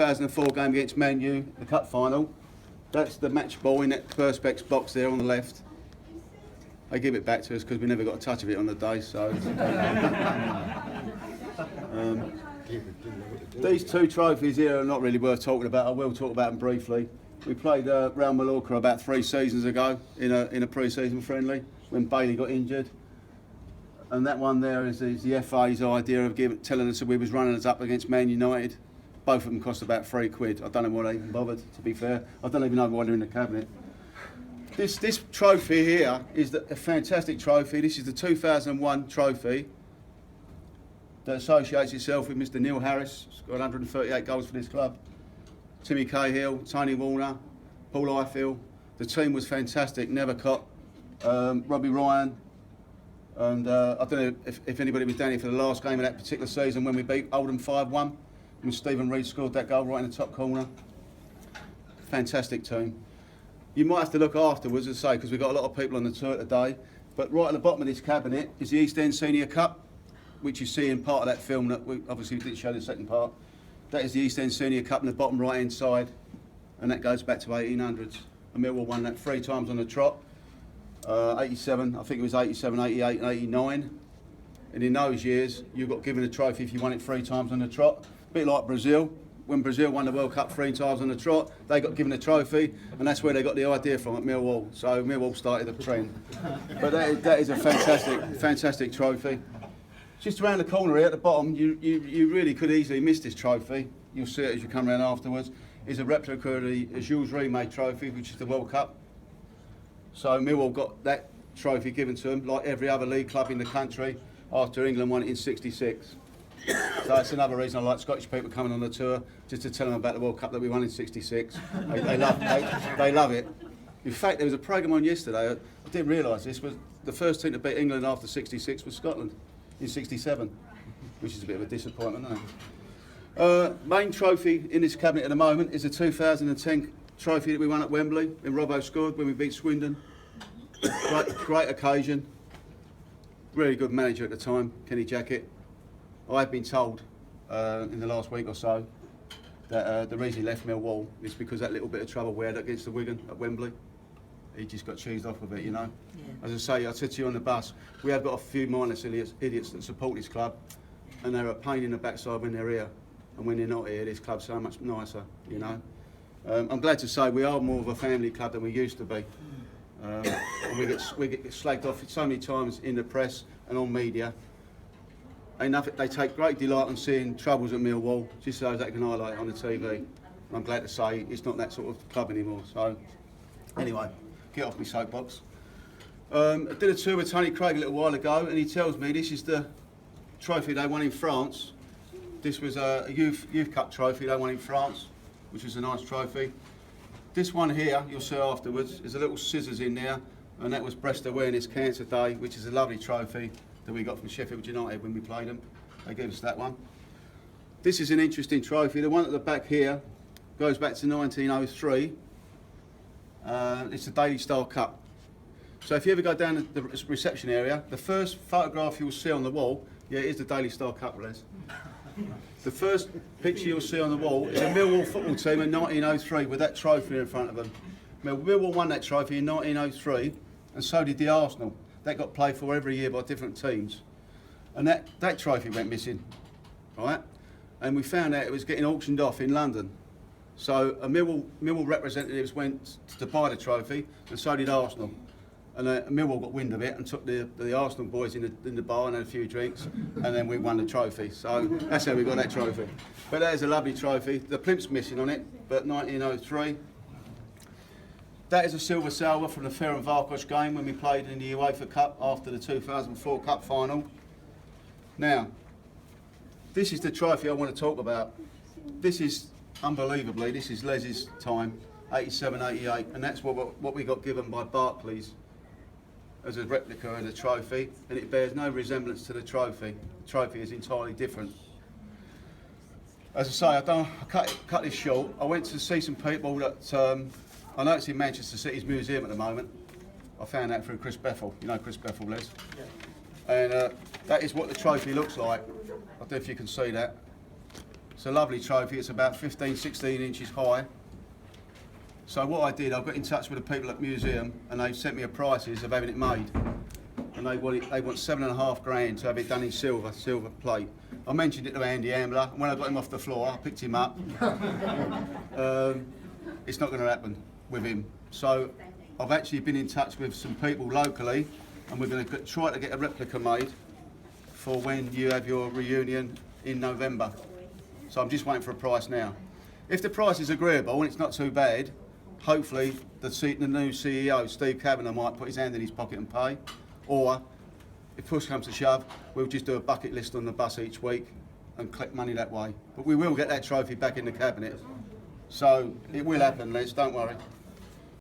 2004 game against Man U, the cup final. That's the match ball in that Perspex box there on the left. They give it back to us because we never got a touch of it on the day, so... These two trophies here are not really worth talking about. I will talk about them briefly. We played Real Mallorca about 3 seasons ago in a pre-season friendly when Bailey got injured. And that one there is the FA's idea of telling us that we was running us up against Man United. Both of them cost about £3. I don't know why they even bothered, to be fair. I don't even know why they're in the cabinet. This trophy here is a fantastic trophy. This is the 2001 trophy that associates itself with Mr. Neil Harris. He's got 138 goals for this club. Timmy Cahill, Tony Warner, Paul Ifield. The team was fantastic. Nethercott, Robbie Ryan, and I don't know if anybody was down here for the last game of that particular season when we beat Oldham 5-1, when Stephen Reid scored that goal right in the top corner. Fantastic team. You might have to look afterwards, as I say, because we've got a lot of people on the tour today. But right at the bottom of this cabinet is the East End Senior Cup, which you see in part of that film that we obviously didn't show the second part. That is the East End Senior Cup in the bottom right hand side, and that goes back to 1800s. And Millwall won that 3 times on the trot. 87, I think it was 87, 88 and 89. And in those years, you got given a trophy if you won it 3 times on the trot. A bit like Brazil. When Brazil won the World Cup 3 times on the trot, they got given a trophy, and that's where they got the idea from at Millwall. So Millwall started the trend. But that is a fantastic trophy. Just around the corner here at the bottom, you really could easily miss this trophy. You'll see it as you come around afterwards. Is a replica of the Jules Rimet trophy, which is the World Cup. So Millwall got that trophy given to them, like every other league club in the country, after England won it in '66. So that's another reason I like Scottish people coming on the tour, just to tell them about the World Cup that we won in '66. They love it. In fact, there was a programme on yesterday, I didn't realise this, was the first team to beat England after '66 was Scotland in '67, which is a bit of a disappointment, isn't it? Main trophy in this cabinet at the moment is a 2010 trophy that we won at Wembley, and Robbo scored when we beat Swindon. Great occasion. Really good manager at the time, Kenny Jackett. I've been told in the last week or so that the reason he left Millwall is because that little bit of trouble we had against the Wigan at Wembley. He just got cheesed off with it, you know. Yeah. As I say, I said to you on the bus, we have got a few mindless idiots that support this club, and they're a pain in the backside when they're here. And when they're not here, this club's so much nicer, you know. I'm glad to say we are more of a family club than we used to be. And we get slagged off so many times in the press and on media. They take great delight in seeing troubles at Millwall, just so they can highlight it on the TV. And I'm glad to say it's not that sort of club anymore. So, anyway, get off my soapbox. I did a tour with Tony Craig a little while ago, and he tells me this is the trophy they won in France. This was a youth cup trophy they won in France, which is a nice trophy. This one here, you'll see afterwards, is a little scissors in there, and that was Breast Awareness Cancer Day, which is a lovely trophy that we got from Sheffield United when we played them. They gave us that one. This is an interesting trophy. The one at the back here goes back to 1903. It's the Daily Star Cup. So if you ever go down the reception area, the first photograph you'll see on the wall, yeah, it is the Daily Star Cup, Les. The first picture you'll see on the wall is a Millwall football team in 1903 with that trophy in front of them. Millwall won that trophy in 1903, and so did the Arsenal. That got played for every year by different teams. And that trophy went missing, right? And we found out it was getting auctioned off in London. So Millwall representatives went to buy the trophy, and so did Arsenal. And Millwall got wind of it and took the Arsenal boys in the bar and had a few drinks, and then we won the trophy. So that's how we got that trophy. But that is a lovely trophy. The plimp's missing on it, but 1903. That is a silver salver from the Ferencváros game when we played in the UEFA Cup after the 2004 Cup final. Now, this is the trophy I want to talk about. This is, unbelievably, this is Les's time, 87, 88, and that's what we got given by Barclays as a replica of the trophy, and it bears no resemblance to the trophy. The trophy is entirely different. As I say, I cut this short. I went to see some people that I know it's in Manchester City's museum at the moment. I found out through Chris Bethel. You know Chris Bethel, Les? Yeah. And that is what the trophy looks like. I don't know if you can see that. It's a lovely trophy. It's about 15, 16 inches high. So what I did, I got in touch with the people at the museum, and they sent me a prices of having it made. And they want $7.5 grand to have it done in silver plate. I mentioned it to Andy Ambler, and when I got him off the floor, I picked him up. It's not going to happen with him. So I've actually been in touch with some people locally, and we're going to try to get a replica made for when you have your reunion in November. So I'm just waiting for a price now. If the price is agreeable and it's not too bad, hopefully the new CEO, Steve Kavanagh, might put his hand in his pocket and pay. Or, if push comes to shove, we'll just do a bucket list on the bus each week and collect money that way. But we will get that trophy back in the cabinet. So it will happen, Les, don't worry.